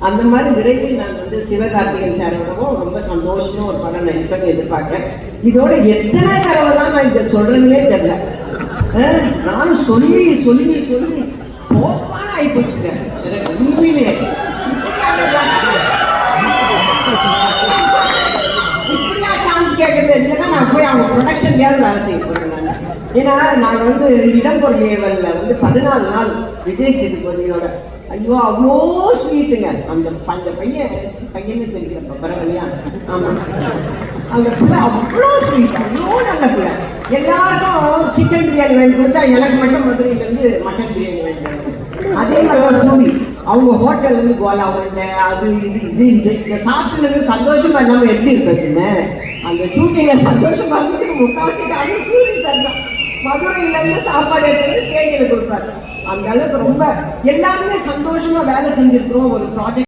அந்த மாதிரி விரைவில் நான் சிவகார்த்திகேயன் சாரோடவும் ரொம்ப சந்தோஷமா ஒரு படம் நடிப்பேன்னு எதிர்பார்க்கிறேன். இதோட எத்தனை தடவை தான் நான் இதை சொல்றதுன்னே தெரியல. நானும் சொல்லி சொல்லி சொல்லி போப்பான ஆகி போச்சுங்க எனக்கு உண்மையிலேயே. இப்படியா சான்ஸ் கேட்கறது இல்லைன்னா நான் போய் அவங்க ப்ரொடக்ஷன்லயாவது வேலை செய்ய போறேன் நான். ஏன்னா நான் இடம்பொருள் ஏவல்ல 14 நாள் விஜய் சேதுபதியோட ஐயோ அவ்வளோ ஸ்வீட்டுங்க. அந்த பையன்னு சொல்லிக்கிறப்ப பரவாயில்லையா? ஆமா, அந்த பிள்ளை அவ்வளோ ஸ்வீட், அவ்வளோ நல்ல பிள்ளை. எல்லாருக்கும் சிக்கன் பிரியாணி வாங்கி கொடுத்தா எனக்கு மட்டும் மதுரையிலேருந்து மட்டன் பிரியாணி வாங்கி கொடுத்தேன். அதே மாதிரி சூவி அவங்க ஹோட்டல்லேருந்து கோலா உருண்டை அது இது இதை சாப்பிட்டு சந்தோஷமா இல்லாமல் எப்படி இருக்க அந்த ஷூட்டிங்கை சந்தோஷமா இருந்ததுக்கு முக்கால்வாசி அது சூரி தரலாம். மதுரையிலேருந்து சாப்பாடு எடுத்து தேனியில் கொடுப்பாரு. அந்த அளவுக்கு ரொம்ப எல்லாருமே சந்தோஷமா வேலை செஞ்சிருக்கிறோம் ஒரு ப்ராஜெக்ட்.